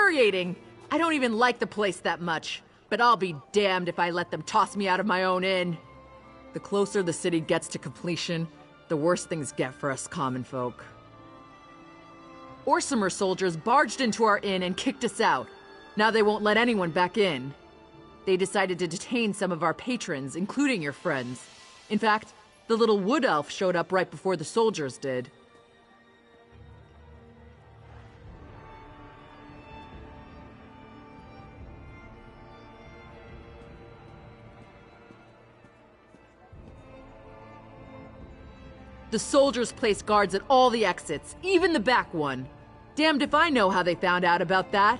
infuriating. I don't even like the place that much, but I'll be damned if I let them toss me out of my own inn. The closer the city gets to completion, the worse things get for us common folk. Orsimer soldiers barged into our inn and kicked us out. Now they won't let anyone back in. They decided to detain some of our patrons, including your friends. In fact, the little wood elf showed up right before the soldiers did. The soldiers placed guards at all the exits, even the back one. Damned if I know how they found out about that.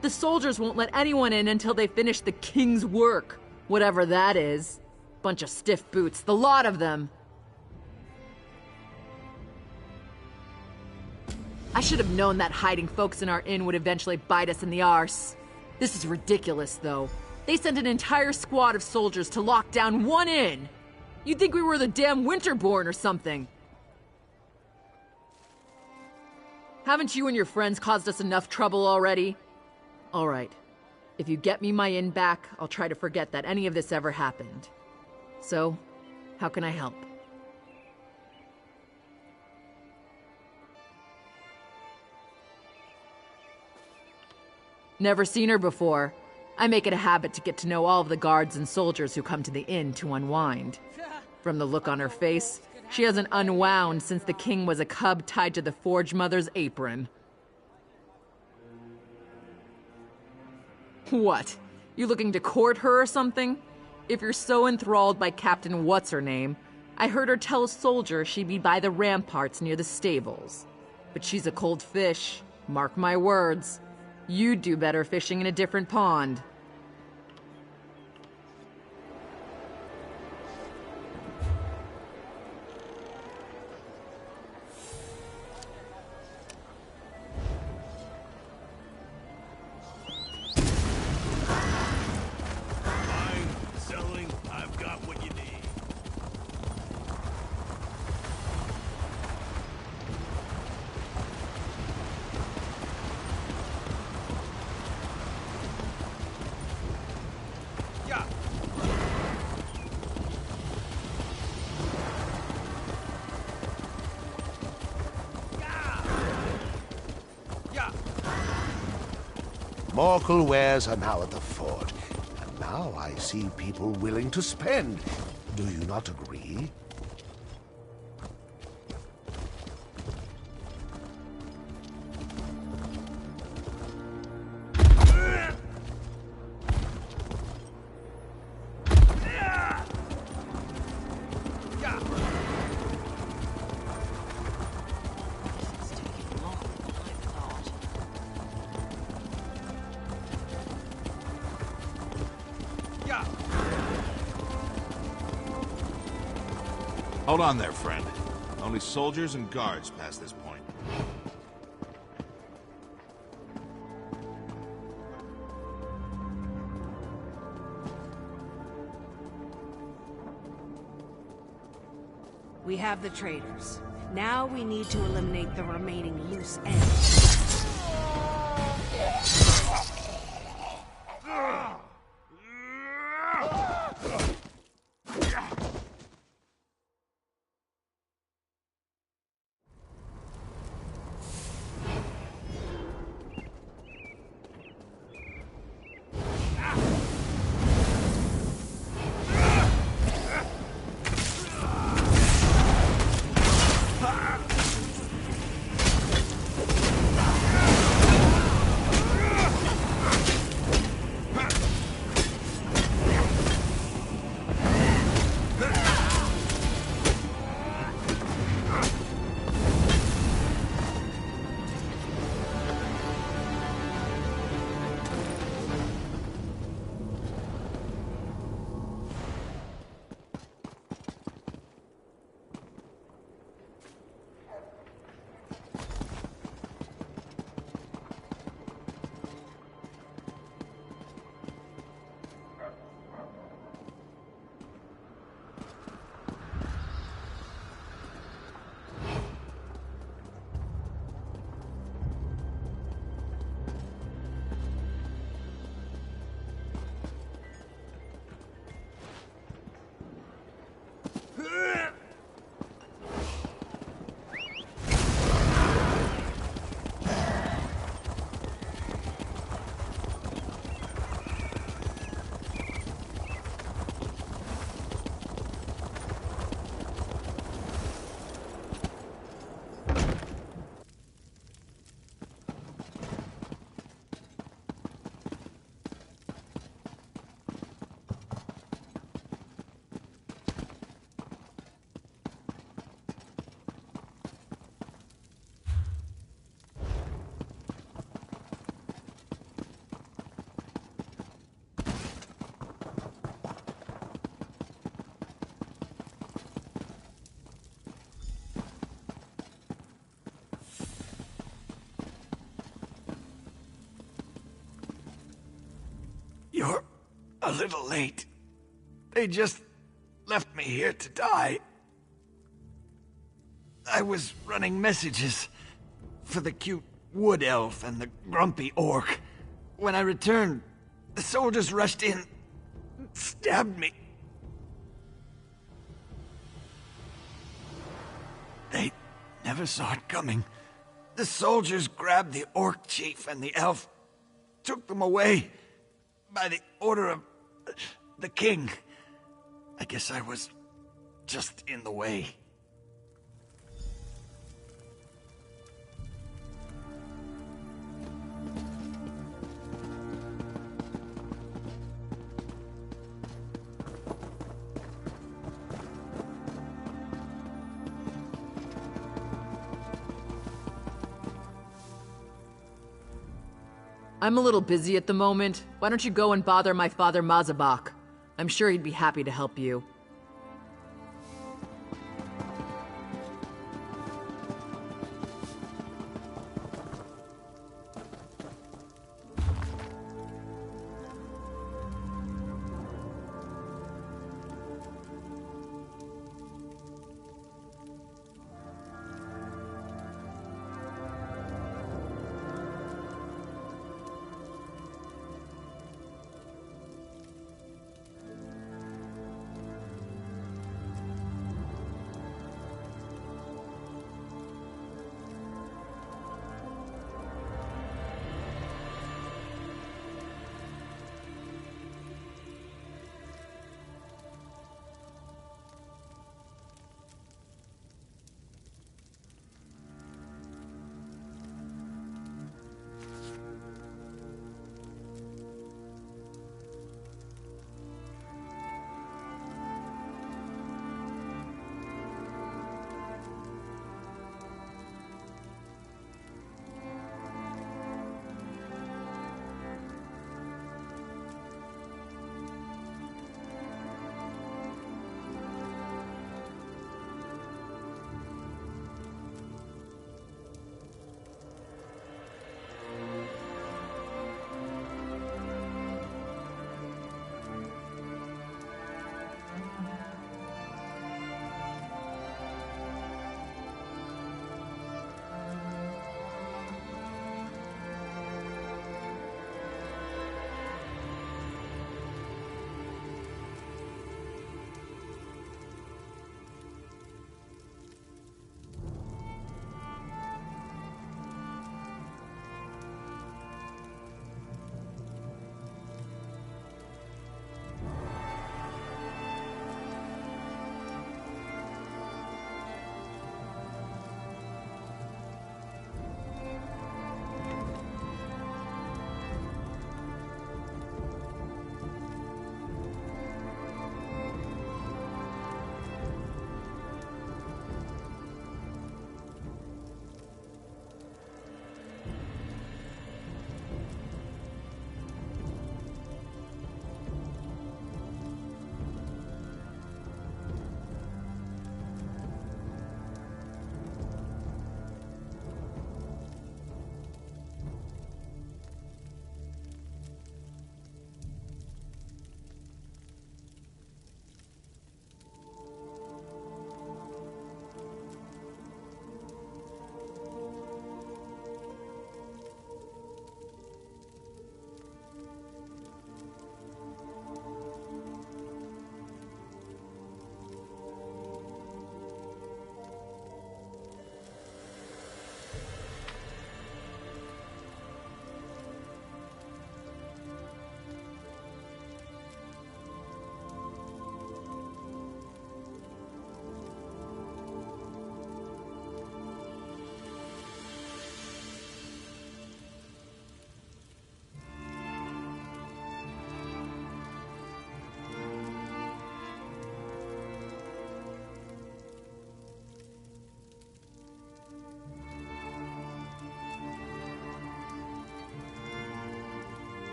The soldiers won't let anyone in until they finish the king's work, whatever that is. Bunch of stiff boots, the lot of them. I should have known that hiding folks in our inn would eventually bite us in the arse. This is ridiculous, though. They sent an entire squad of soldiers to lock down one inn. You'd think we were the damn Winterborn or something. Haven't you and your friends caused us enough trouble already? All right. If you get me my inn back, I'll try to forget that any of this ever happened. So, how can I help? Never seen her before. I make it a habit to get to know all of the guards and soldiers who come to the inn to unwind. From the look on her face, she hasn't unwound since the king was a cub tied to the Forge Mother's apron. What? You looking to court her or something? If you're so enthralled by Captain What's-Her-Name, I heard her tell a soldier she'd be by the ramparts near the stables. But she's a cold fish, mark my words. You'd do better fishing in a different pond. Morkel wares are now at the fort, and now I see people willing to spend. Do you not agree? Hold on there, friend. Only soldiers and guards past this point. We have the traitors. Now we need to eliminate the remaining loose ends. You're a little late. They just left me here to die. I was running messages for the cute wood elf and the grumpy orc. When I returned, the soldiers rushed in, stabbed me. They never saw it coming. The soldiers grabbed the orc chief and the elf, took them away by the order of the king. I guess I was just in the way. I'm a little busy at the moment. Why don't you go and bother my father Mazabak? I'm sure he'd be happy to help you.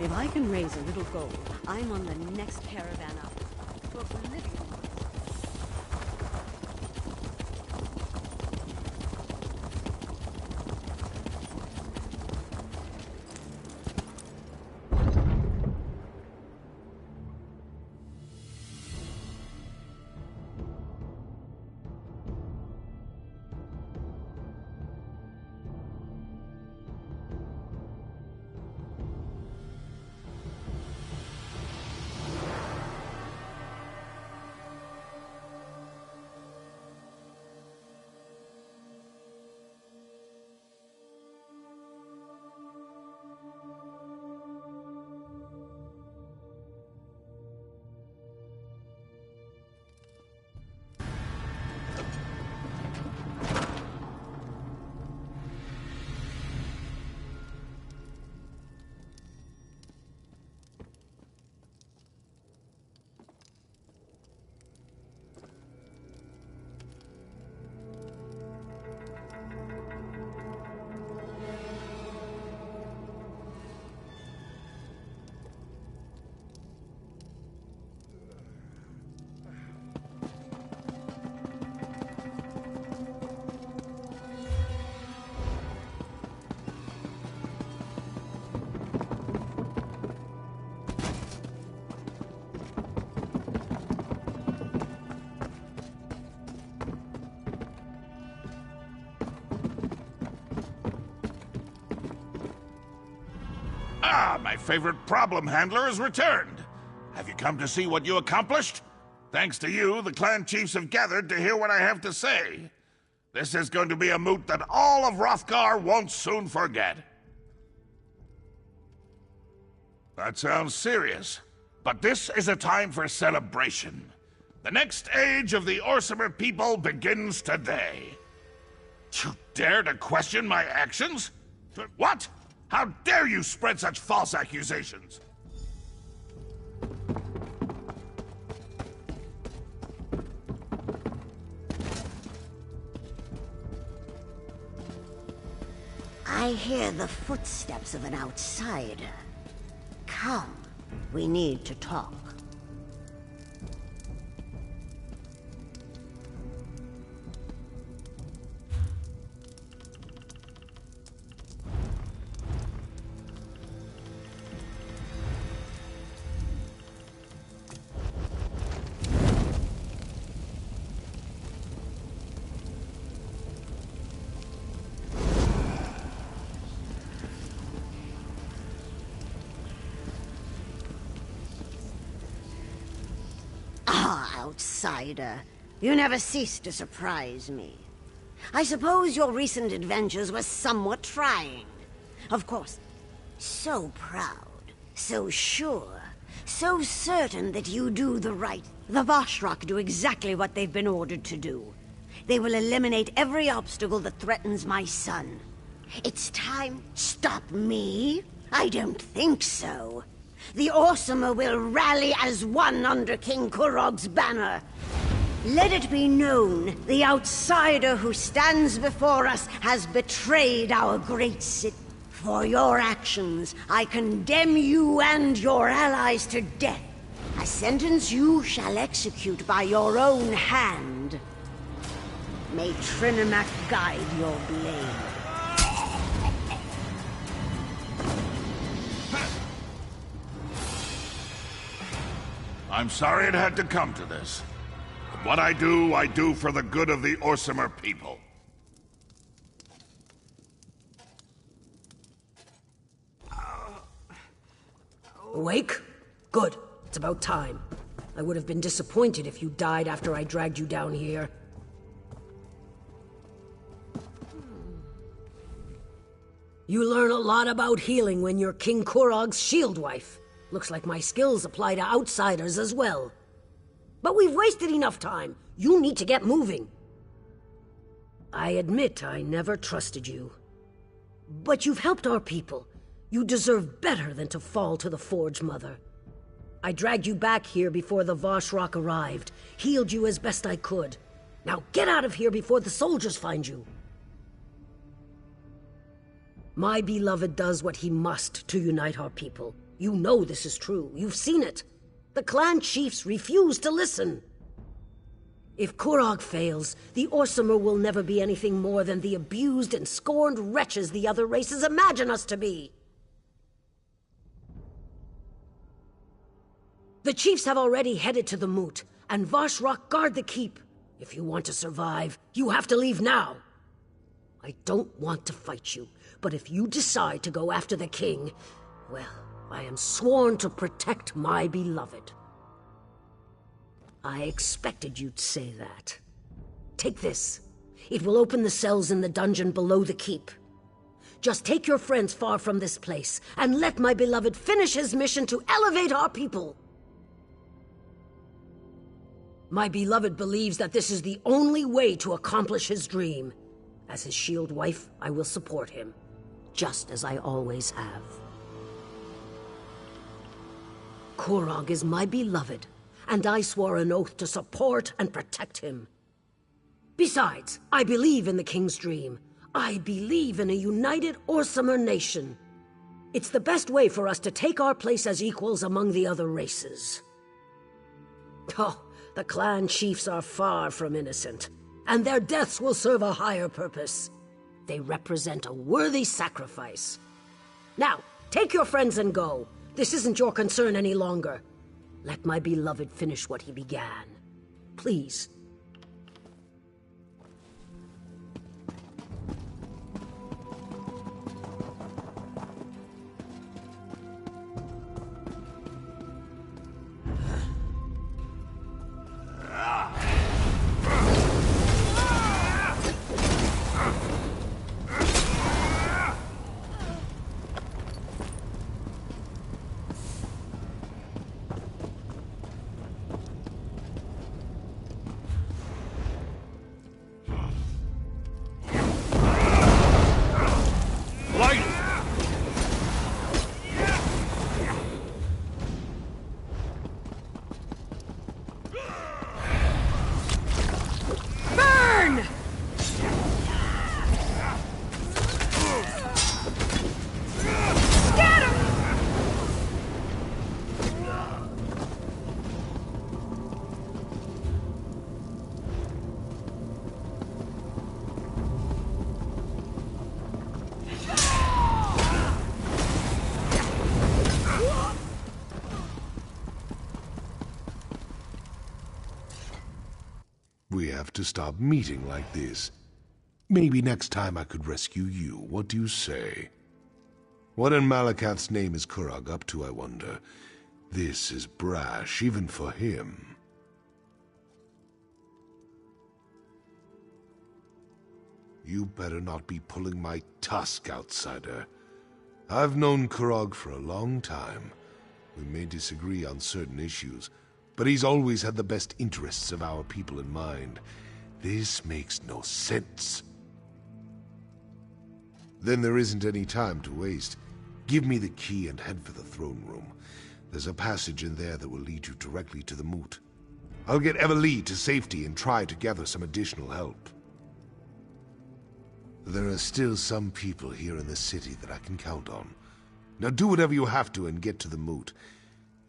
If I can raise a little gold, I'm on the next caravan up. To oblivion. Ah, my favorite problem handler has returned. Have you come to see what you accomplished? Thanks to you, the clan chiefs have gathered to hear what I have to say. This is going to be a moot that all of Worthgar won't soon forget. That sounds serious, but this is a time for celebration. The next age of the Orsimer people begins today. You dare to question my actions? What? How dare you spread such false accusations? I hear the footsteps of an outsider. Come, we need to talk. Outsider, you never cease to surprise me. I suppose your recent adventures were somewhat trying. Of course, so proud, so sure, so certain that you do the right. The Vashrak do exactly what they've been ordered to do. They will eliminate every obstacle that threatens my son. It's time. Stop me? I don't think so. The Orsimer will rally as one under King Kurog's banner. Let it be known, the outsider who stands before us has betrayed our great city. For your actions, I condemn you and your allies to death. A sentence you shall execute by your own hand. May Trinimac guide your blade. I'm sorry it had to come to this. But what I do for the good of the Orsimer people. Awake? Good. It's about time. I would have been disappointed if you died after I dragged you down here. You learn a lot about healing when you're King Kurog's shield wife. Looks like my skills apply to outsiders as well. But we've wasted enough time. You need to get moving. I admit I never trusted you. But you've helped our people. You deserve better than to fall to the Forge Mother. I dragged you back here before the Vashrak arrived, healed you as best I could. Now get out of here before the soldiers find you. My beloved does what he must to unite our people. You know this is true. You've seen it. The clan chiefs refuse to listen. If Kurog fails, the Orsimer will never be anything more than the abused and scorned wretches the other races imagine us to be. The chiefs have already headed to the moot, and Varshrok guard the keep. If you want to survive, you have to leave now. I don't want to fight you, but if you decide to go after the king, well, I am sworn to protect my beloved. I expected you'd say that. Take this. It will open the cells in the dungeon below the keep. Just take your friends far from this place, and let my beloved finish his mission to elevate our people. My beloved believes that this is the only way to accomplish his dream. As his shield wife, I will support him, just as I always have. Kurog is my beloved, and I swore an oath to support and protect him. Besides, I believe in the king's dream. I believe in a united Orsimer nation. It's the best way for us to take our place as equals among the other races. Oh, the clan chiefs are far from innocent, and their deaths will serve a higher purpose. They represent a worthy sacrifice. Now, take your friends and go. This isn't your concern any longer. Let my beloved finish what he began. Please. We have to stop meeting like this. Maybe next time I could rescue you. What do you say? What in Malakath's name is Kurog up to, I wonder? This is brash, even for him. You better not be pulling my tusk, outsider. I've known Kurog for a long time. We may disagree on certain issues, but he's always had the best interests of our people in mind. This makes no sense. Then there isn't any time to waste. Give me the key and head for the throne room. There's a passage in there that will lead you directly to the moot. I'll get Everlee to safety and try to gather some additional help. There are still some people here in the city that I can count on. Now do whatever you have to and get to the moot.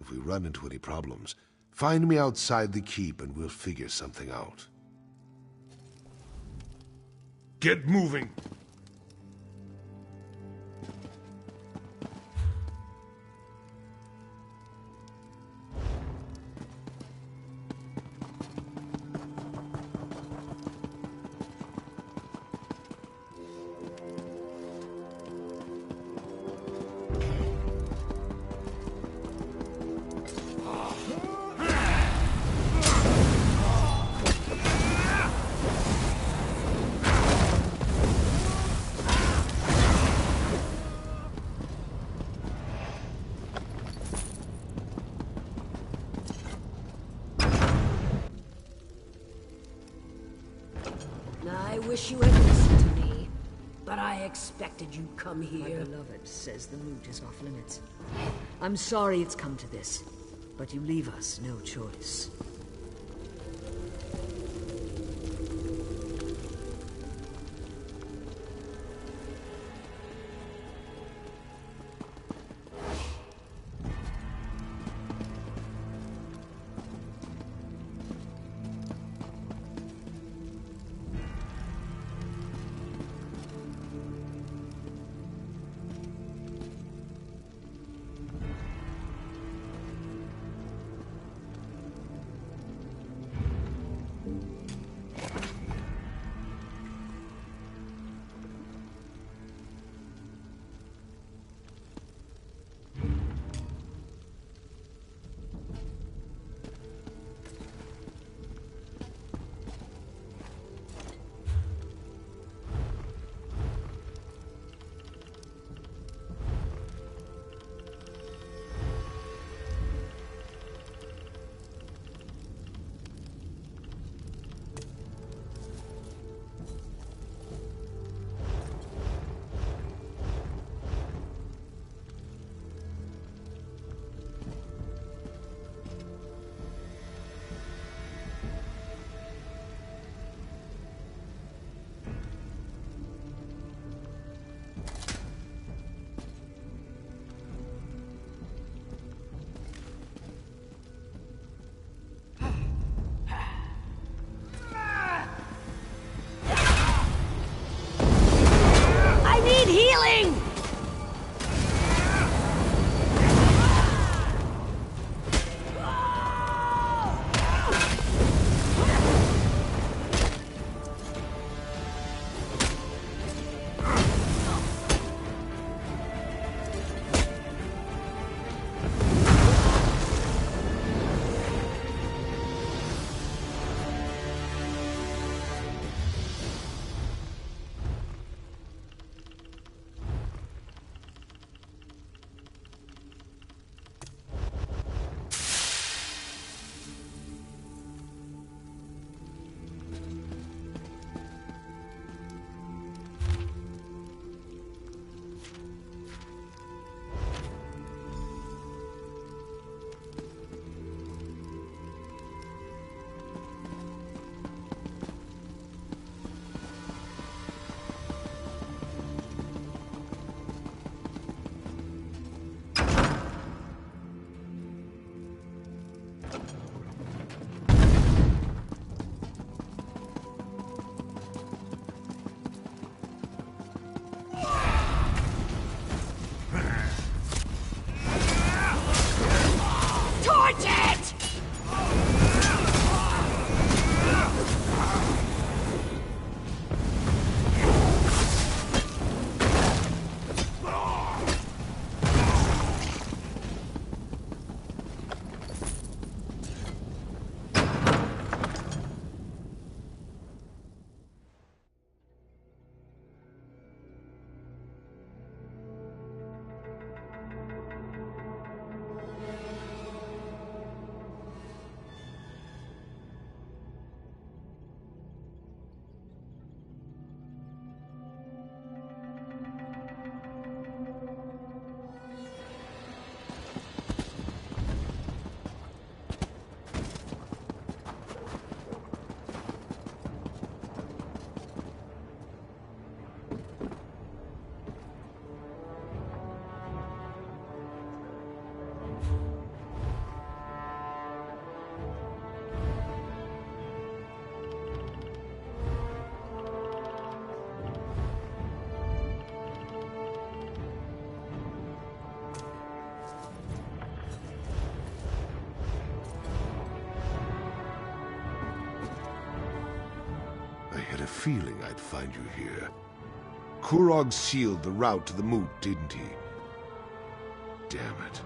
If we run into any problems, find me outside the keep and we'll figure something out. Get moving! I wish you had listened to me, but I expected you'd come My here. beloved says the moot is off limits. I'm sorry it's come to this, but you leave us no choice. disappointed! I had a feeling I'd find you here. Kurog sealed the route to the moot, didn't he? Damn it.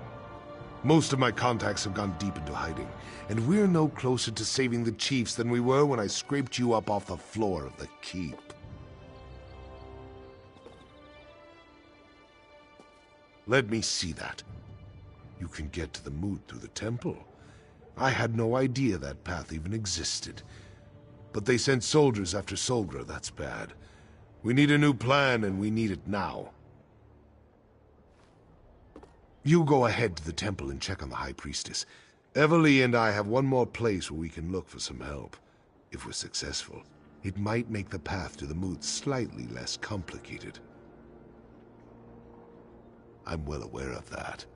Most of my contacts have gone deep into hiding, and we're no closer to saving the chiefs than we were when I scraped you up off the floor of the keep. Let me see that. You can get to the moot through the temple. I had no idea that path even existed. But they sent soldiers after Solgra, that's bad. We need a new plan, and we need it now. You go ahead to the temple and check on the High Priestess. Everly and I have one more place where we can look for some help. If we're successful, it might make the path to the moot slightly less complicated. I'm well aware of that.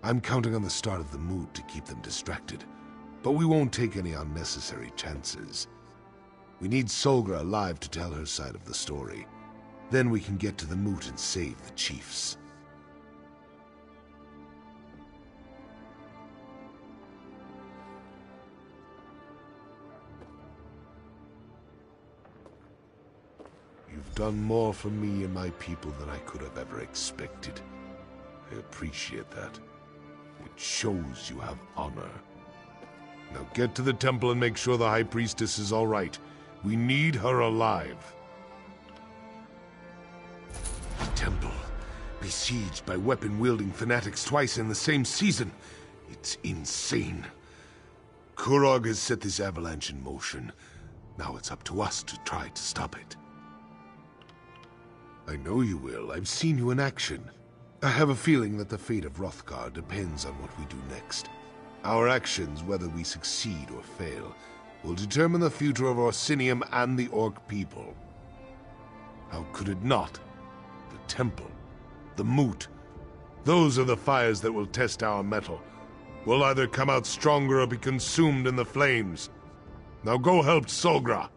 I'm counting on the start of the moot to keep them distracted. But we won't take any unnecessary chances. We need Solgra alive to tell her side of the story. Then we can get to the moot and save the chiefs. You've done more for me and my people than I could have ever expected. I appreciate that. It shows you have honor. Now get to the temple and make sure the High Priestess is all right. We need her alive. The temple, besieged by weapon-wielding fanatics twice in the same season. It's insane. Kurog has set this avalanche in motion. Now it's up to us to try to stop it. I know you will. I've seen you in action. I have a feeling that the fate of Worthgar depends on what we do next. Our actions, whether we succeed or fail, will determine the future of Orsinium and the Orc people. How could it not? The temple, the moot. Those are the fires that will test our mettle. We'll either come out stronger or be consumed in the flames. Now go help Solgra.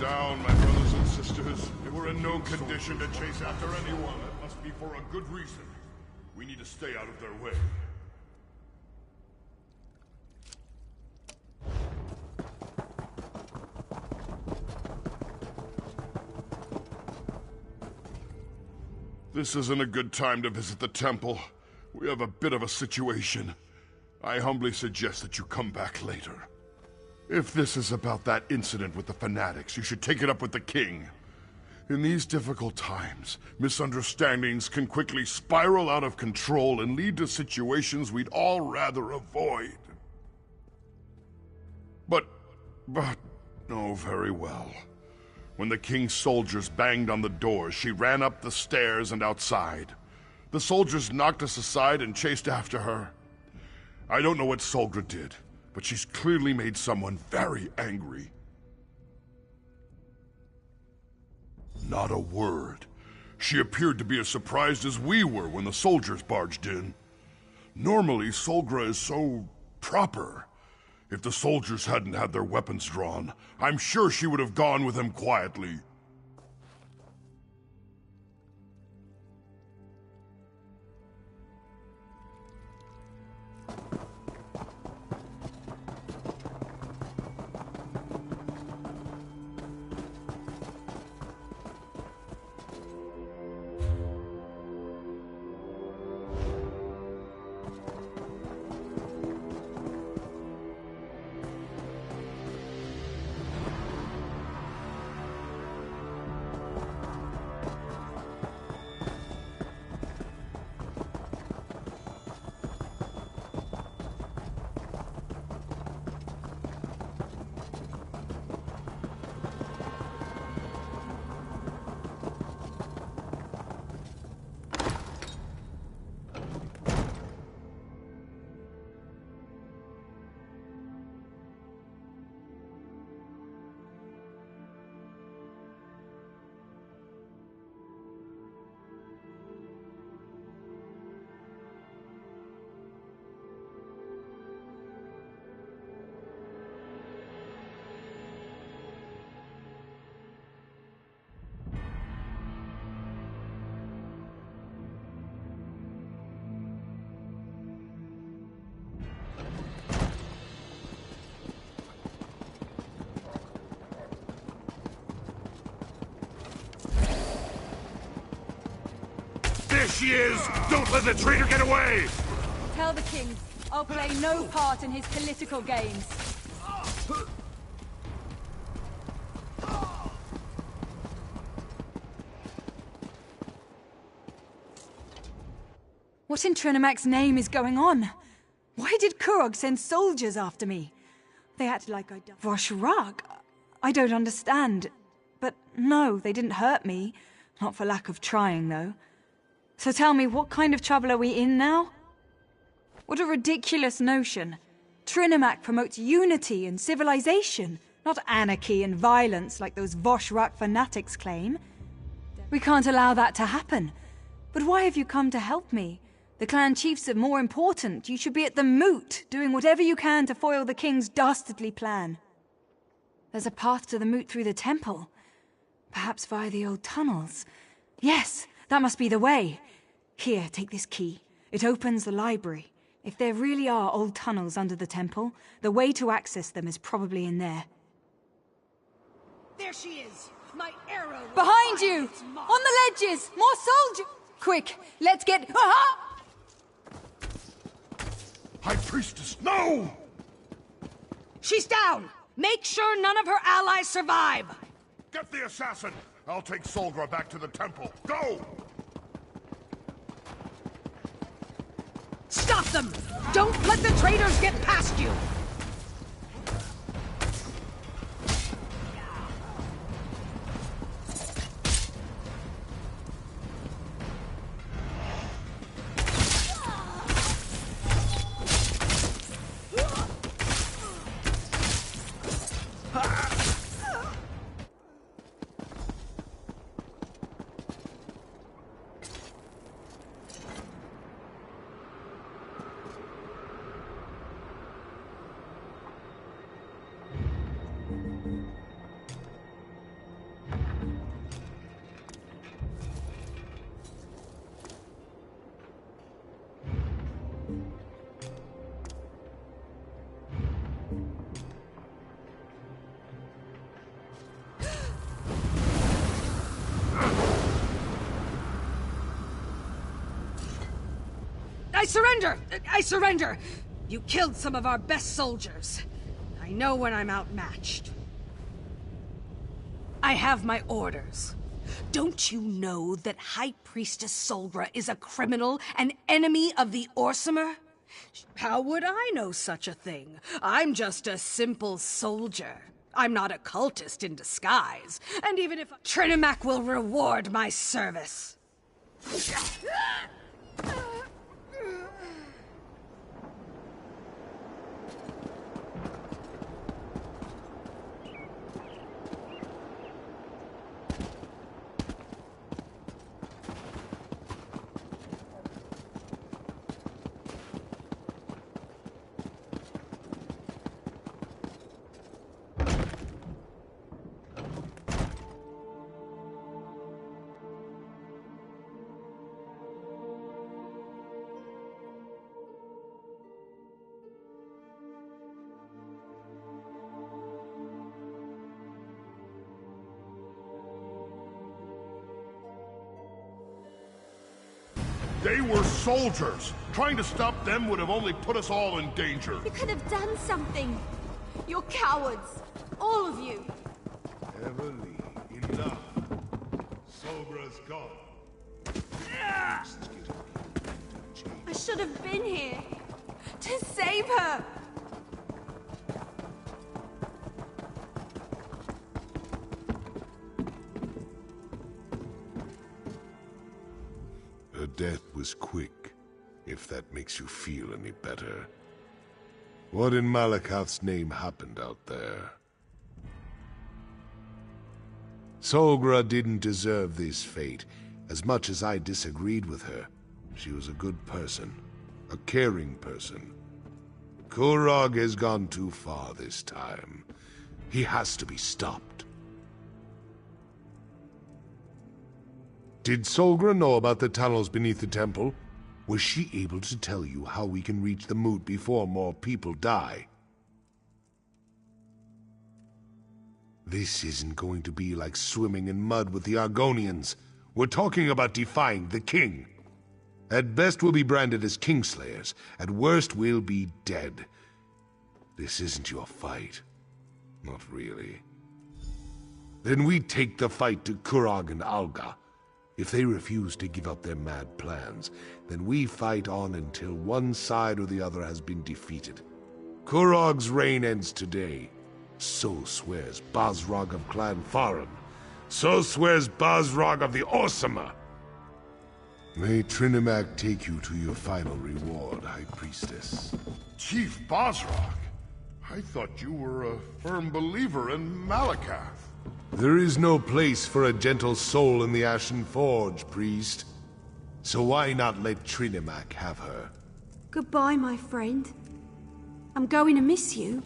down, my brothers and sisters. If we're in no condition to chase after anyone, it must be for a good reason. We need to stay out of their way. This isn't a good time to visit the temple. We have a bit of a situation. I humbly suggest that you come back later. If this is about that incident with the fanatics, you should take it up with the king. In these difficult times, misunderstandings can quickly spiral out of control and lead to situations we'd all rather avoid. But, oh, very well. When the king's soldiers banged on the door, she ran up the stairs and outside. The soldiers knocked us aside and chased after her. I don't know what Solgra did, but she's clearly made someone very angry. Not a word. She appeared to be as surprised as we were when the soldiers barged in. Normally, Solgra is so proper. If the soldiers hadn't had their weapons drawn, I'm sure she would have gone with them quietly. There she is! Don't let the traitor get away! Tell the king I'll play no part in his political games. What in Trinimak's name is going on? Why did Kurog send soldiers after me? They acted like I'd done Worthgar. I don't understand. But no, they didn't hurt me. Not for lack of trying, though. So tell me, what kind of trouble are we in now? What a ridiculous notion. Trinimak promotes unity and civilization, not anarchy and violence like those Voshrak fanatics claim. We can't allow that to happen. But why have you come to help me? The clan chiefs are more important. You should be at the moot, doing whatever you can to foil the king's dastardly plan. There's a path to the moot through the temple. Perhaps via the old tunnels. Yes, that must be the way. Here, take this key. It opens the library. If there really are old tunnels under the temple, the way to access them is probably in there. There she is! My arrow! Behind you! On the ledges! More soldiers! Quick, let's get... Aha! High Priestess, no! She's down! Make sure none of her allies survive! Get the assassin! I'll take Solgra back to the temple. Go! Stop them! Don't let the traitors get past you! I surrender! I surrender! You killed some of our best soldiers. I know when I'm outmatched. I have my orders. Don't you know that High Priestess Solgra is a criminal, an enemy of the Orsimer? How would I know such a thing? I'm just a simple soldier. I'm not a cultist in disguise. And even if Trinimac will reward my service. They were soldiers. Trying to stop them would have only put us all in danger. You could have done something. You're cowards. All of you. Emily, enough. Solgra's gone. I should have been here. To save her. Her death was quick, if that makes you feel any better. What in Malakath's name happened out there? Solgra didn't deserve this fate, as much as I disagreed with her. She was a good person, a caring person. Kurog has gone too far this time. He has to be stopped. Did Solgra know about the tunnels beneath the temple? Was she able to tell you how we can reach the moot before more people die? This isn't going to be like swimming in mud with the Argonians. We're talking about defying the king. At best we'll be branded as Kingslayers. At worst we'll be dead. This isn't your fight. Not really. Then we take the fight to Kurog and Alga. If they refuse to give up their mad plans, then we fight on until one side or the other has been defeated. Kurog's reign ends today. So swears Basrog of Clan Farum. So swears Basrog of the Orsimer. May Trinimac take you to your final reward, High Priestess. Chief Basrog? I thought you were a firm believer in Malakath. There is no place for a gentle soul in the Ashen Forge, priest. So why not let Trinimac have her? Goodbye, my friend. I'm going to miss you.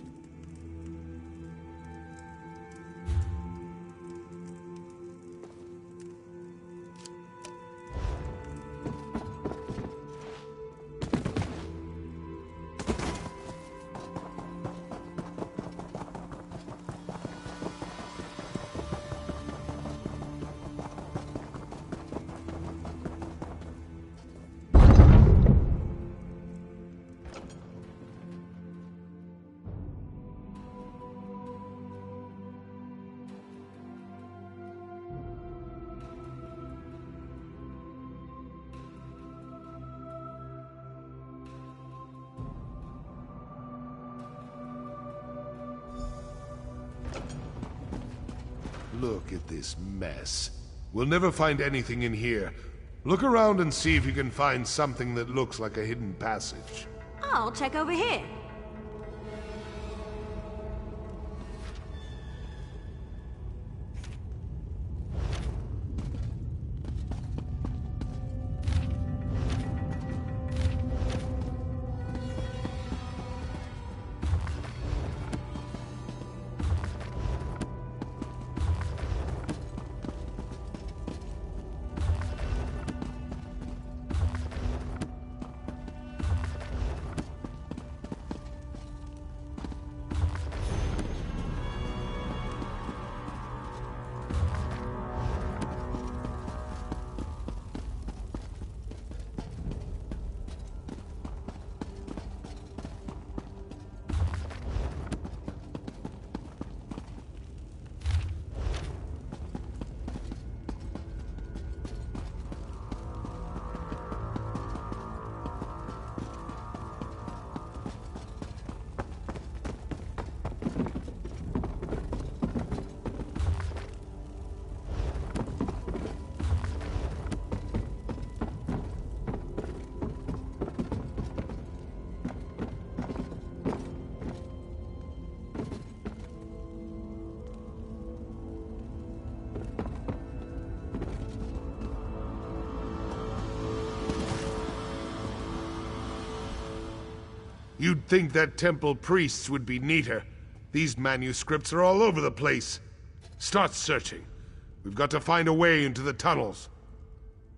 Look at this mess. We'll never find anything in here. Look around and see if you can find something that looks like a hidden passage. I'll check over here. You'd think that temple priests would be neater. These manuscripts are all over the place. Start searching. We've got to find a way into the tunnels.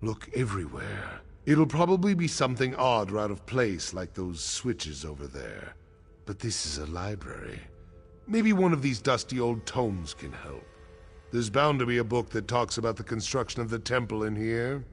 Look everywhere. It'll probably be something odd or out of place, like those switches over there. But this is a library. Maybe one of these dusty old tomes can help. There's bound to be a book that talks about the construction of the temple in here.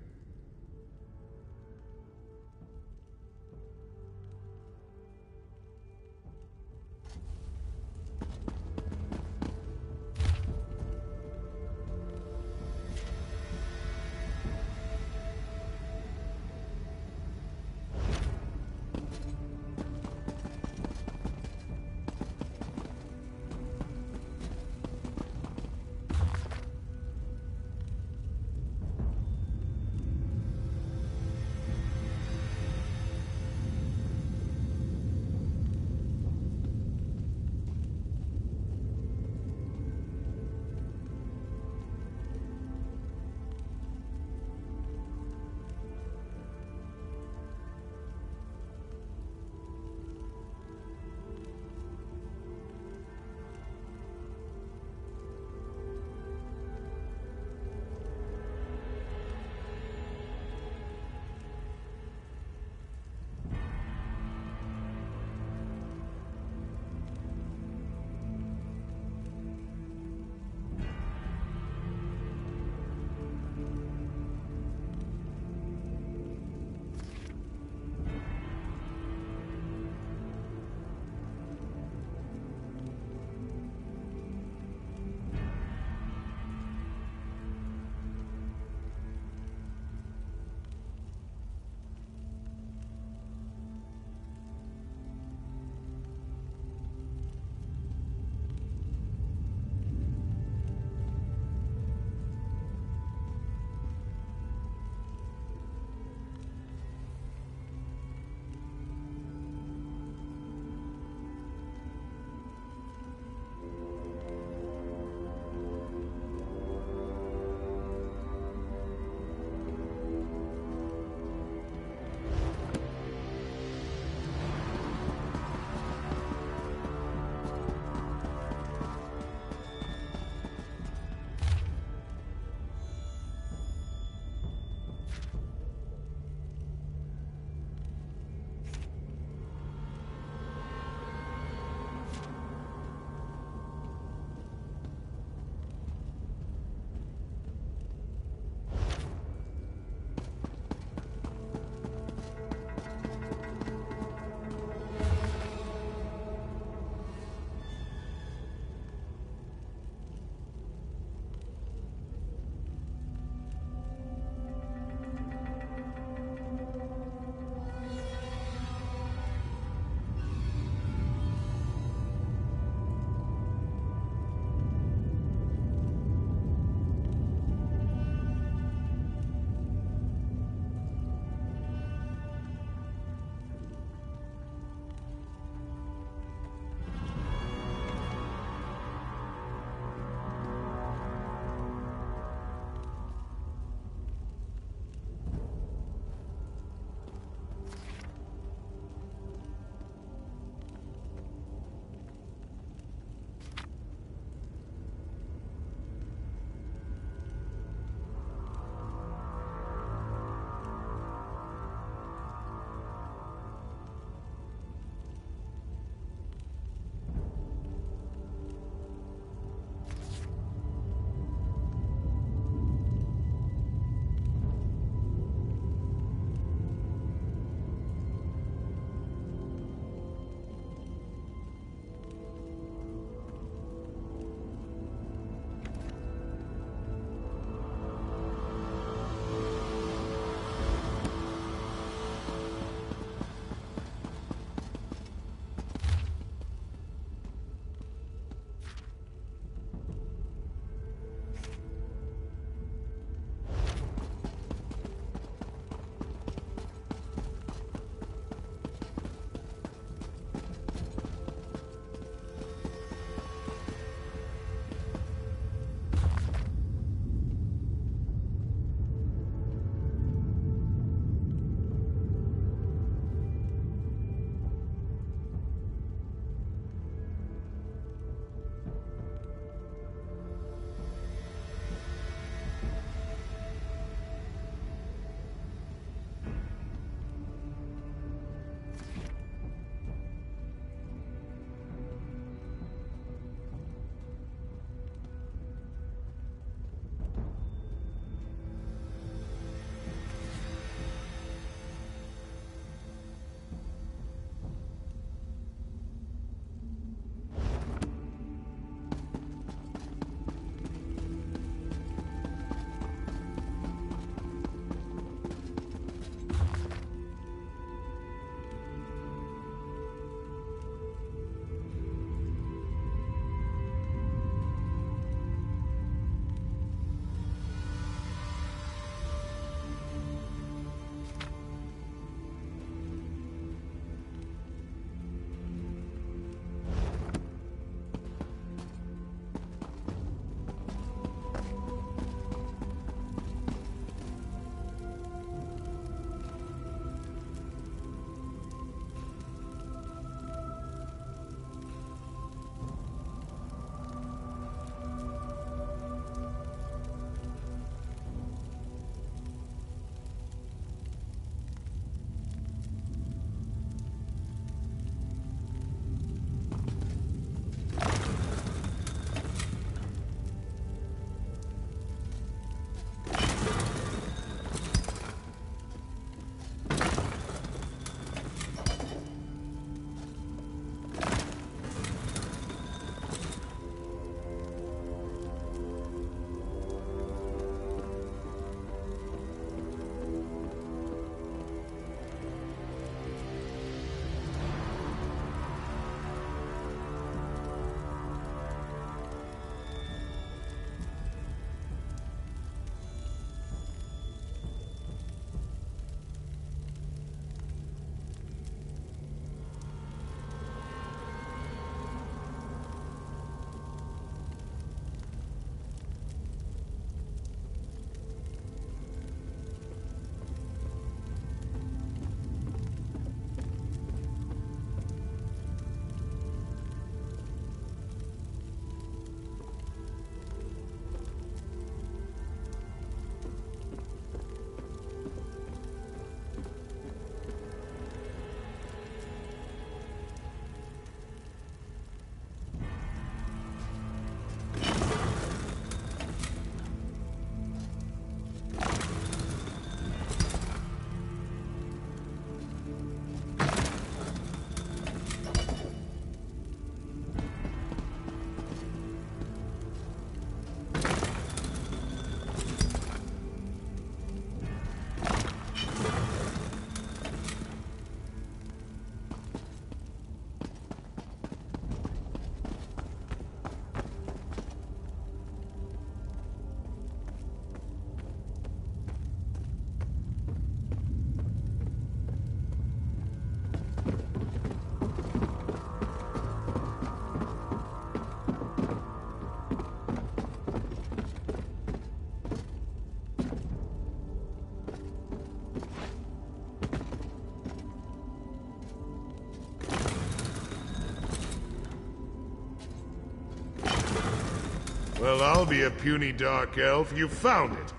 Well, I'll be a puny dark elf. You found it.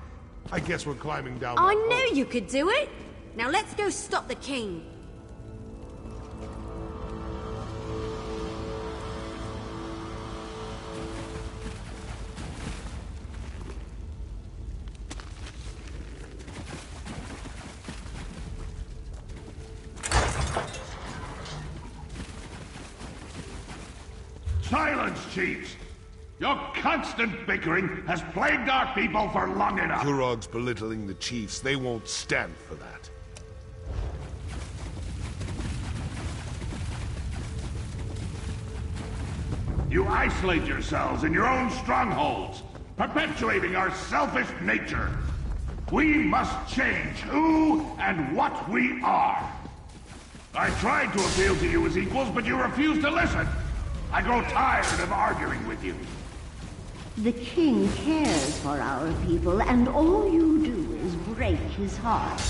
I guess we're climbing down I that hole. knew you could do it! Now let's go stop the king. Silence, chiefs! Your constant bickering has plagued our people for long enough. Kurog's belittling the chiefs. They won't stand for that. You isolate yourselves in your own strongholds, perpetuating our selfish nature. We must change who and what we are. I tried to appeal to you as equals, but you refused to listen. I grow tired of arguing with you. The king cares for our people, and all you do is break his heart.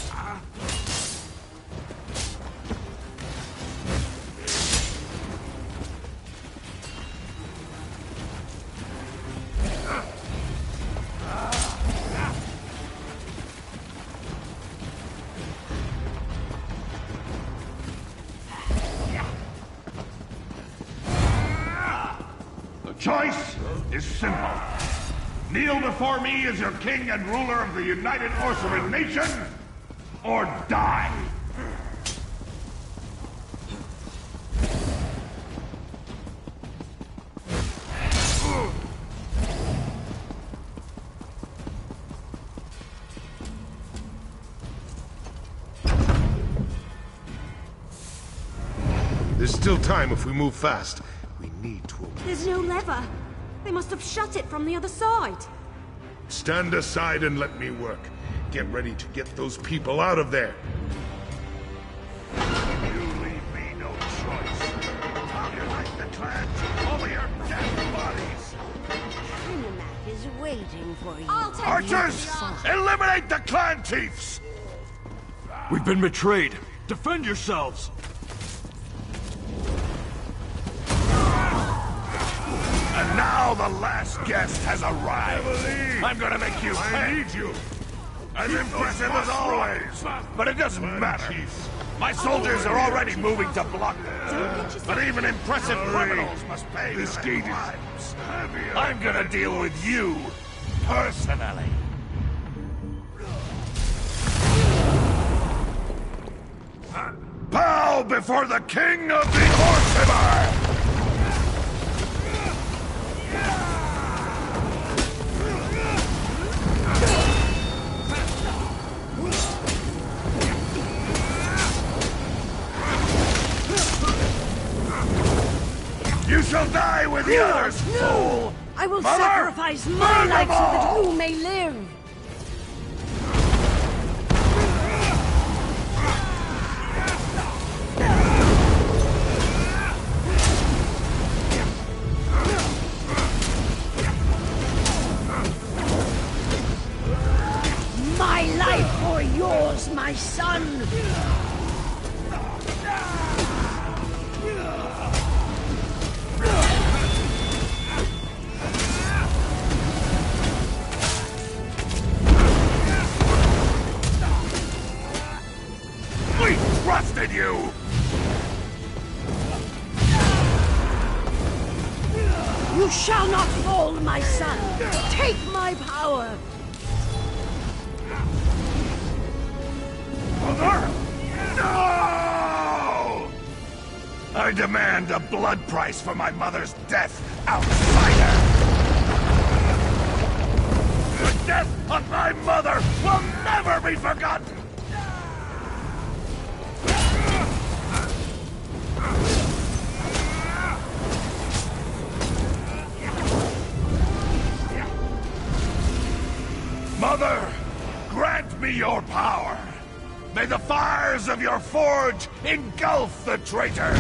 Choice is simple. Kneel before me as your king and ruler of the United Orciman Nation, or die. There's still time if we move fast. We need to... There's no lever. They must have shut it from the other side. Stand aside and let me work. Get ready to get those people out of there. You leave me no choice. I'll unite the clans over your dead bodies. Trinamac is waiting for you. I'll take Archers, eliminate the clan chiefs! We've been betrayed. Defend yourselves! And now the last guest has arrived. I'm gonna make you pay. I need you. As impressive as always. But it doesn't matter. My soldiers are already moving to block them. But even impressive criminals must pay This for gate their is... crimes. I'm gonna deal with you personally. Bow before the king of the Orcimer! You shall die with the others, fool! I will Mother, sacrifice my burn life them so that all! you may live! My life or yours, my son! We trusted you! You shall not fall, my son! Take my power! Mother! No! I demand a blood price for my mother's death, outsider! The death of my mother will never be forgotten! Mother, grant me your power! May the fires of your forge engulf the traitors!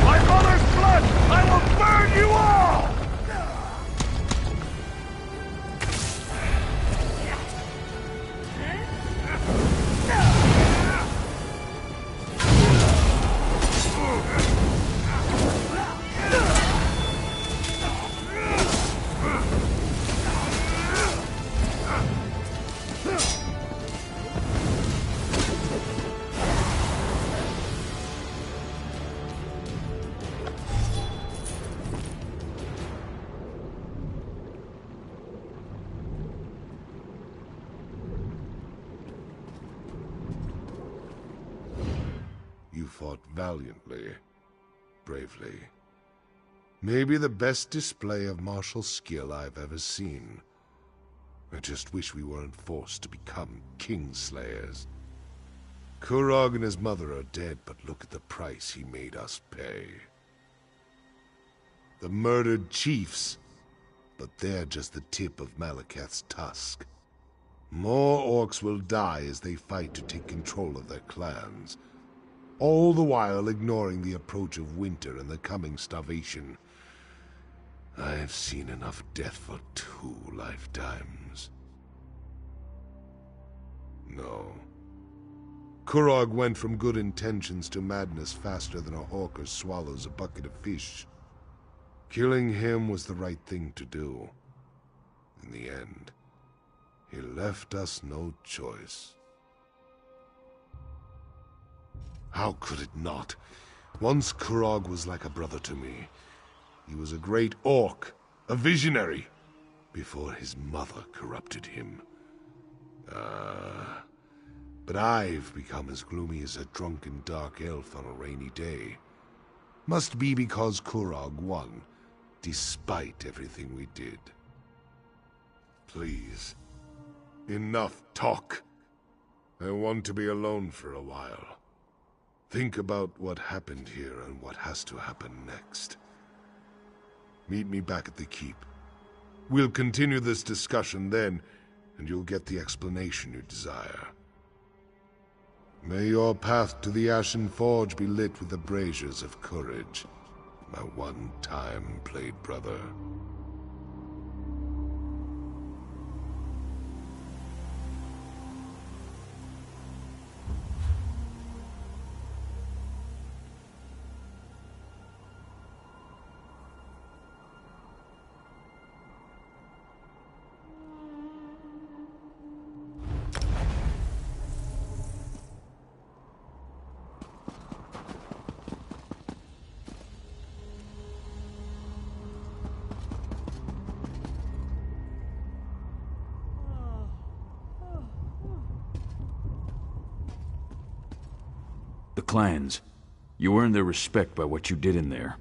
My mother's blood, I will burn you all! fought valiantly, bravely. Maybe the best display of martial skill I've ever seen. I just wish we weren't forced to become kingslayers. Kurog and his mother are dead, but look at the price he made us pay. The murdered chiefs, but they're just the tip of Malekith's tusk. More orcs will die as they fight to take control of their clans, all the while ignoring the approach of winter and the coming starvation. I've seen enough death for 2 lifetimes. No. Kurog went from good intentions to madness faster than a hawker swallows a bucket of fish. Killing him was the right thing to do. In the end, he left us no choice. How could it not? Once Kurog was like a brother to me. He was a great orc, a visionary, before his mother corrupted him. But I've become as gloomy as a drunken dark elf on a rainy day. Must be because Kurog won, despite everything we did. Please, enough talk. I want to be alone for a while. Think about what happened here and what has to happen next. Meet me back at the keep. We'll continue this discussion then, and you'll get the explanation you desire. May your path to the Ashen Forge be lit with the braziers of courage, my one-time played brother. The clans. You earned their respect by what you did in there.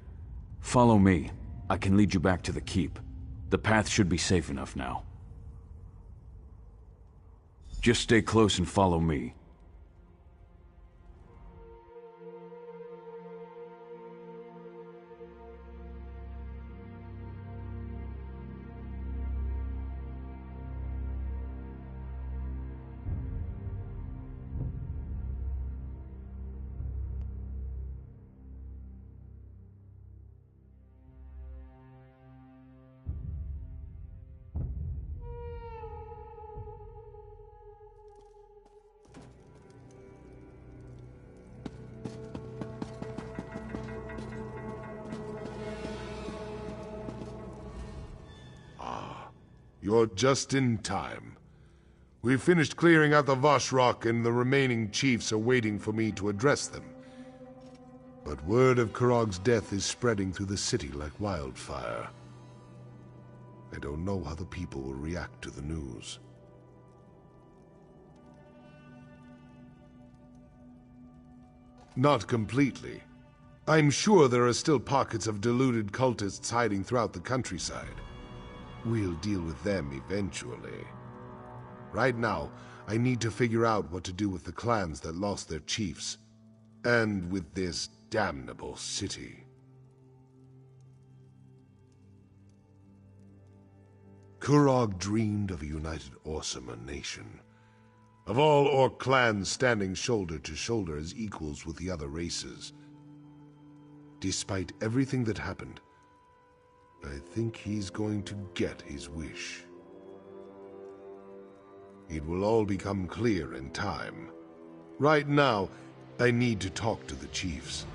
Follow me. I can lead you back to the keep. The path should be safe enough now. Just stay close and follow me. You're just in time. We've finished clearing out the Voshrock, and the remaining chiefs are waiting for me to address them. But word of Kurog's death is spreading through the city like wildfire. I don't know how the people will react to the news. Not completely. I'm sure there are still pockets of deluded cultists hiding throughout the countryside. We'll deal with them eventually. Right now, I need to figure out what to do with the clans that lost their chiefs. And with this damnable city. Kurog dreamed of a united Orsimer nation. Of all orc clans standing shoulder to shoulder as equals with the other races. Despite everything that happened, I think he's going to get his wish. It will all become clear in time. Right now, I need to talk to the chiefs.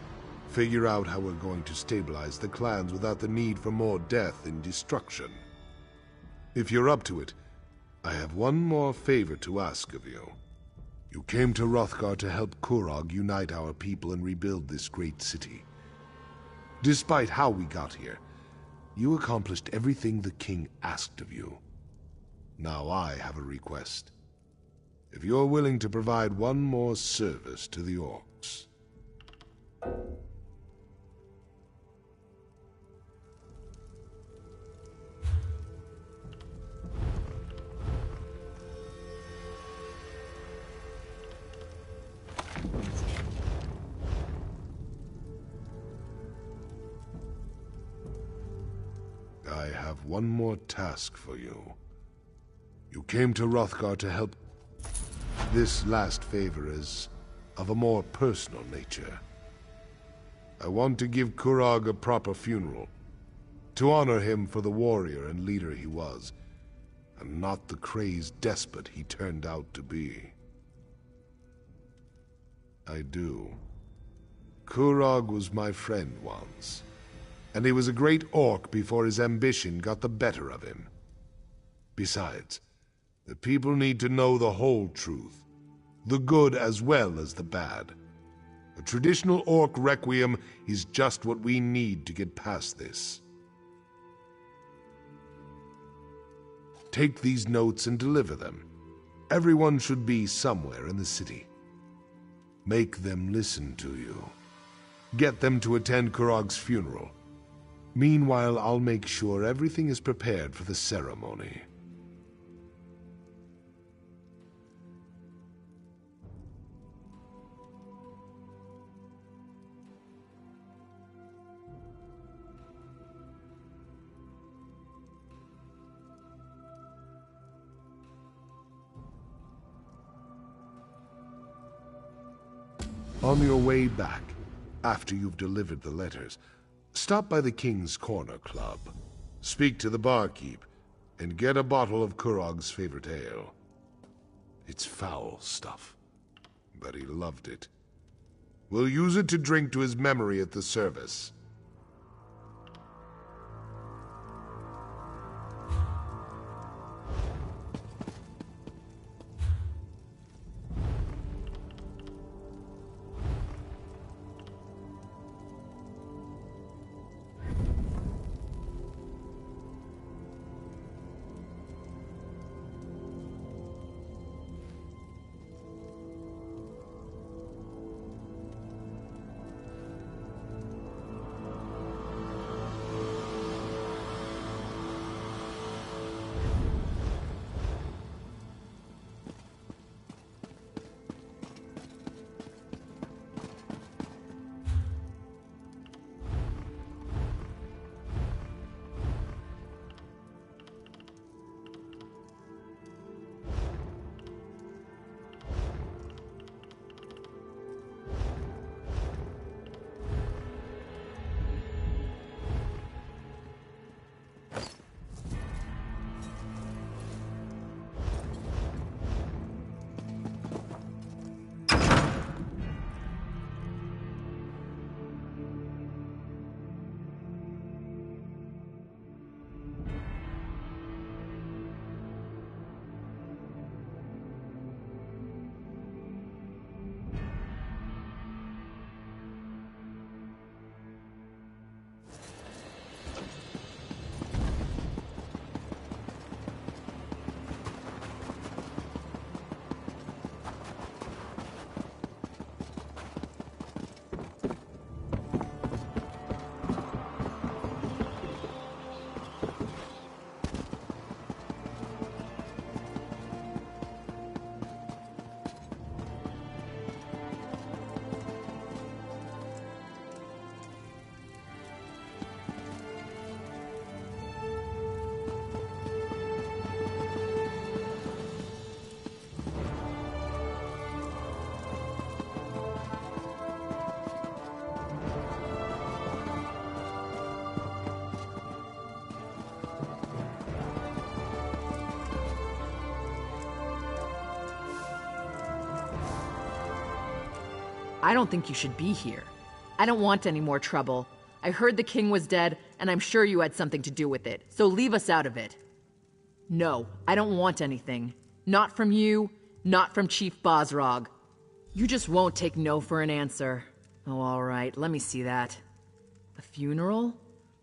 Figure out how we're going to stabilize the clans without the need for more death and destruction. If you're up to it, I have one more favor to ask of you. You came to Worthgar to help Kurog unite our people and rebuild this great city. Despite how we got here, you accomplished everything the king asked of you. Now I have a request. If you're willing to provide one more service to the orcs. have one more task for you. You came to Worthgar to help. This last favor is of a more personal nature. I want to give Kurog a proper funeral, to honor him for the warrior and leader he was, and not the crazed despot he turned out to be. I do. Kurog was my friend once, and he was a great orc before his ambition got the better of him. Besides, the people need to know the whole truth, the good as well as the bad. A traditional orc requiem is just what we need to get past this. Take these notes and deliver them. Everyone should be somewhere in the city. Make them listen to you. Get them to attend Kurog's funeral. Meanwhile, I'll make sure everything is prepared for the ceremony. On your way back, after you've delivered the letters, stop by the King's Corner Club. Speak to the barkeep, and get a bottle of Kurog's favorite ale. It's foul stuff, but he loved it. We'll use it to drink to his memory at the service. I don't think you should be here. I don't want any more trouble. I heard the king was dead, and I'm sure you had something to do with it, so leave us out of it. No, I don't want anything. Not from you, not from Chief Bosrog. You just won't take no for an answer. Oh, all right, let me see that. A funeral?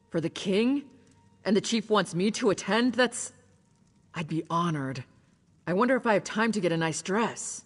For the king? And the chief wants me to attend? I'd be honored. I wonder if I have time to get a nice dress.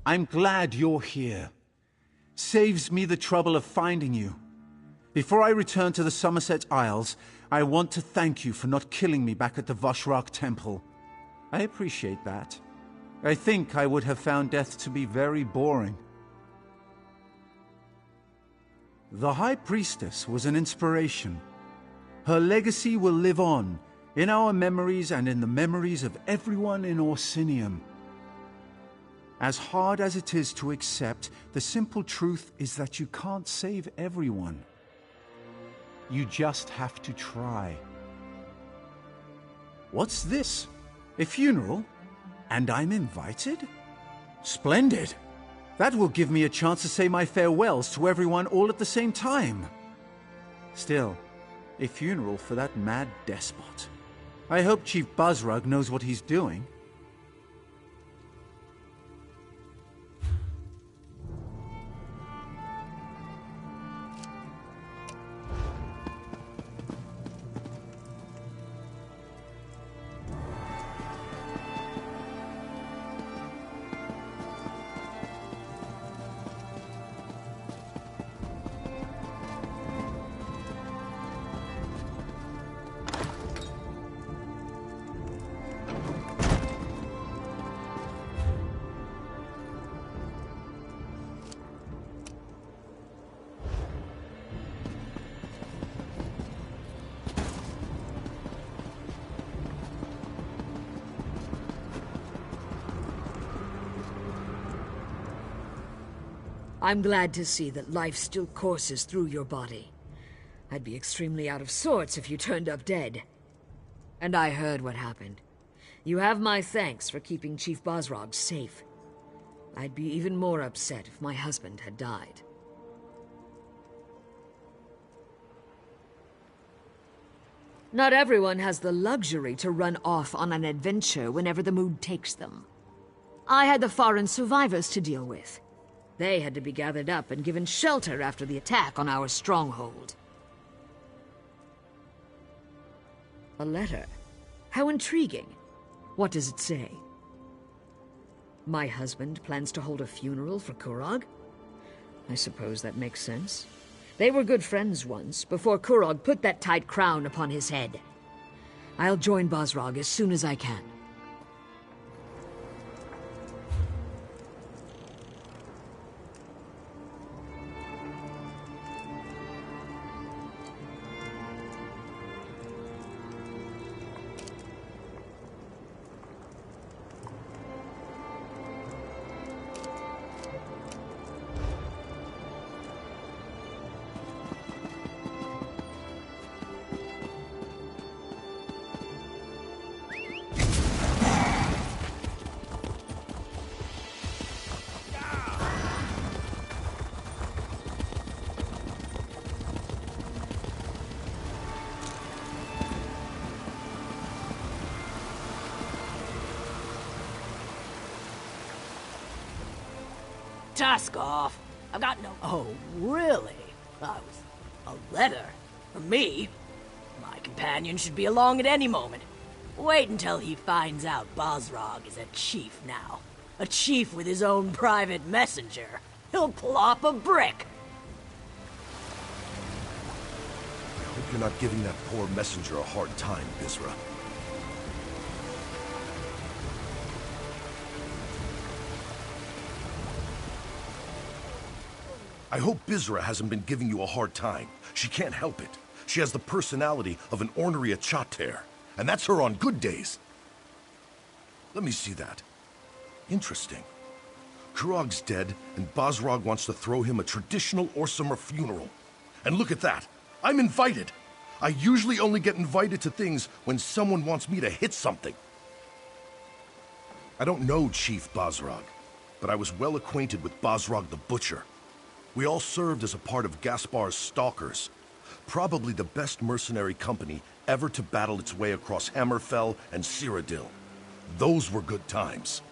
I'm glad you're here. Saves me the trouble of finding you. Before I return to the Somerset Isles, I want to thank you for not killing me back at the Worthgar Temple. I appreciate that. I think I would have found death to be very boring. The High Priestess was an inspiration. Her legacy will live on, in our memories and in the memories of everyone in Orsinium. As hard as it is to accept, the simple truth is that you can't save everyone. You just have to try. What's this? A funeral? And I'm invited? Splendid! That will give me a chance to say my farewells to everyone all at the same time. Still, a funeral for that mad despot. I hope Chief Buzrug knows what he's doing. I'm glad to see that life still courses through your body. I'd be extremely out of sorts if you turned up dead. And I heard what happened. You have my thanks for keeping Chief Buzrog safe. I'd be even more upset if my husband had died. Not everyone has the luxury to run off on an adventure whenever the mood takes them. I had the foreign survivors to deal with. They had to be gathered up and given shelter after the attack on our stronghold. A letter? How intriguing. What does it say? My husband plans to hold a funeral for Kurog? I suppose that makes sense. They were good friends once, before Kurog put that tight crown upon his head. I'll join Buzrog as soon as I can. Tusk off. I've got no... Oh, really? A letter? From me? My companion should be along at any moment. Wait until he finds out Buzrog is a chief now. A chief with his own private messenger. He'll plop a brick. I hope you're not giving that poor messenger a hard time, Bizra. I hope Bizra hasn't been giving you a hard time. She can't help it. She has the personality of an ornery Achater, and that's her on good days. Let me see that. Interesting. Kurog's dead, and Buzrog wants to throw him a traditional Orsimer funeral. And look at that. I'm invited. I usually only get invited to things when someone wants me to hit something. I don't know Chief Buzrog, but I was well acquainted with Buzrog the Butcher. We all served as a part of Gaspar's Stalkers, probably the best mercenary company ever to battle its way across Hammerfell and Cyrodiil. Those were good times.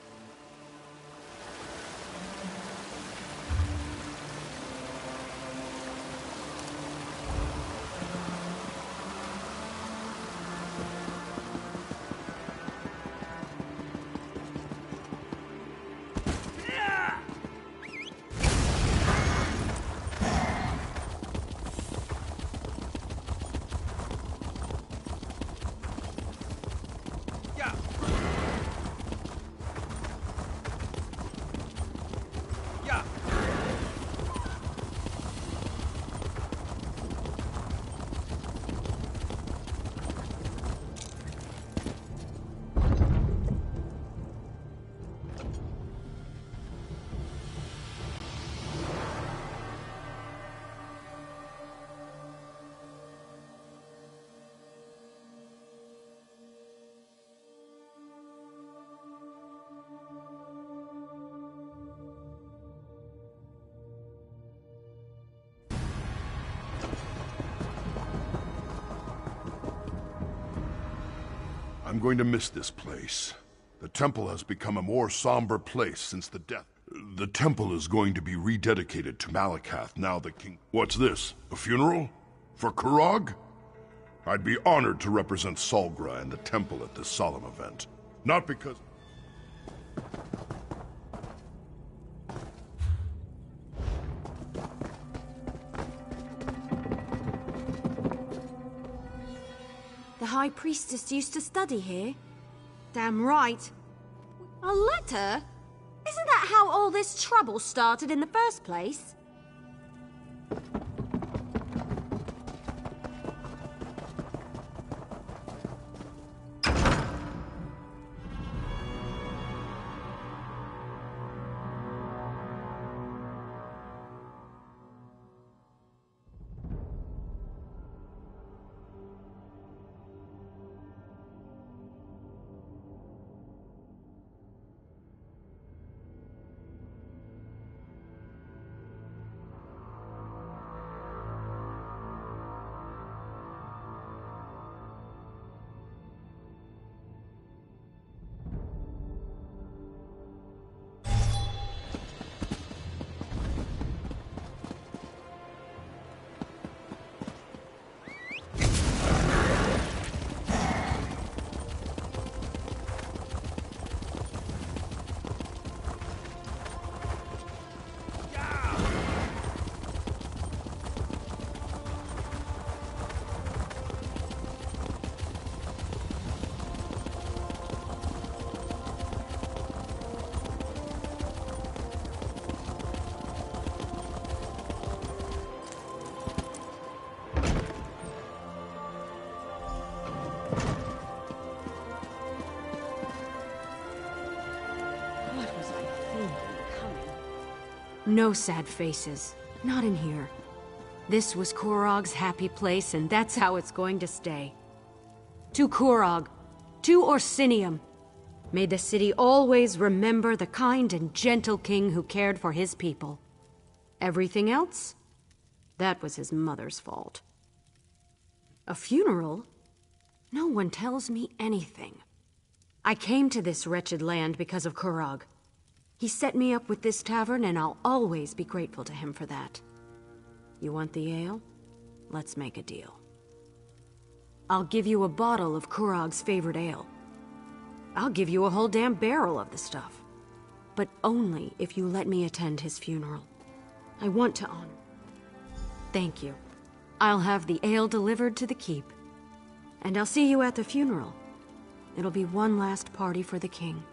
I'm going to miss this place. The temple has become a more somber place since the death. The temple is going to be rededicated to Malakath now the king... What's this? A funeral? For Kurog? I'd be honored to represent Solgra and the temple at this solemn event. Not because... The High Priestess used to study here. Damn right. A letter? Isn't that how all this trouble started in the first place? No sad faces. Not in here. This was Kurog's happy place, and that's how it's going to stay. To Kurog, to Orsinium, may the city always remember the kind and gentle king who cared for his people. Everything else? That was his mother's fault. A funeral? No one tells me anything. I came to this wretched land because of Kurog. He set me up with this tavern, and I'll always be grateful to him for that. You want the ale? Let's make a deal. I'll give you a bottle of Kurog's favorite ale. I'll give you a whole damn barrel of the stuff. But only if you let me attend his funeral. I want to honor. Thank you. I'll have the ale delivered to the keep. And I'll see you at the funeral. It'll be one last party for the king.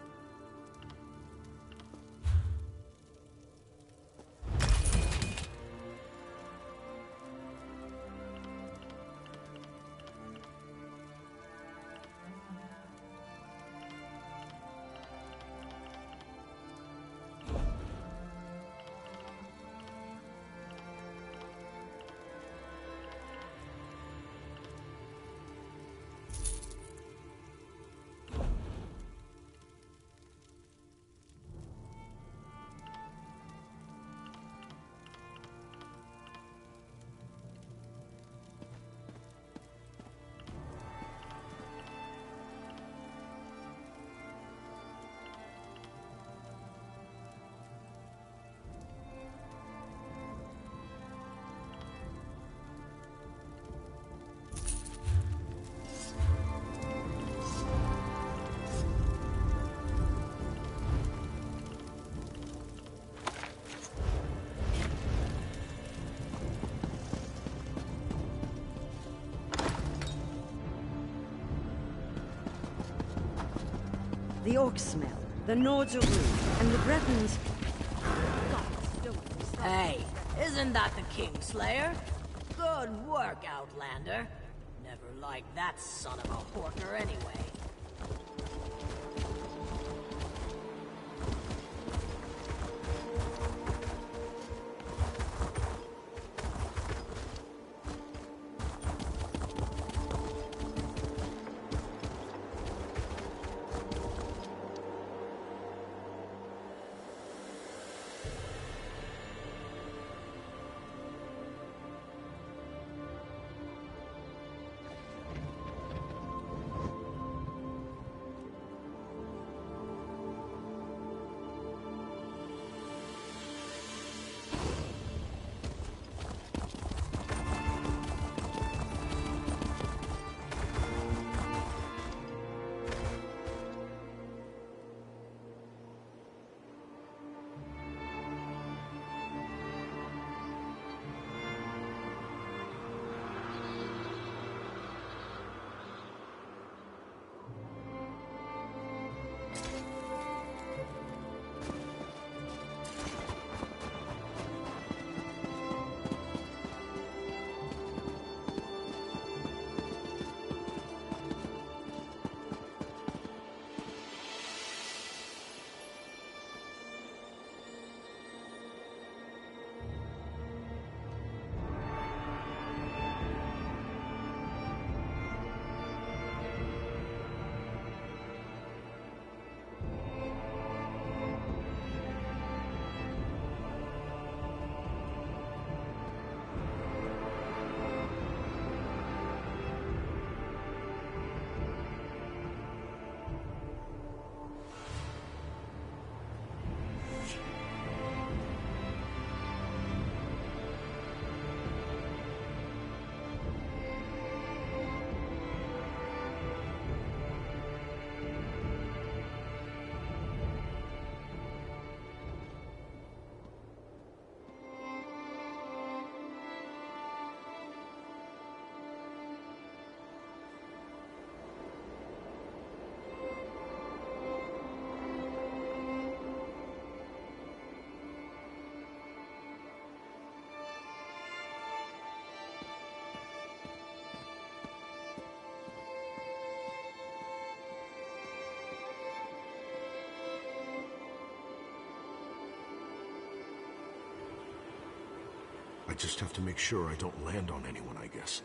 The orcs smell, the Nords are rude, and the Bretons... Hey, isn't that the Kingslayer? Good work, Outlander. Never liked that son of a horker anyway. just have to make sure I don't land on anyone, I guess.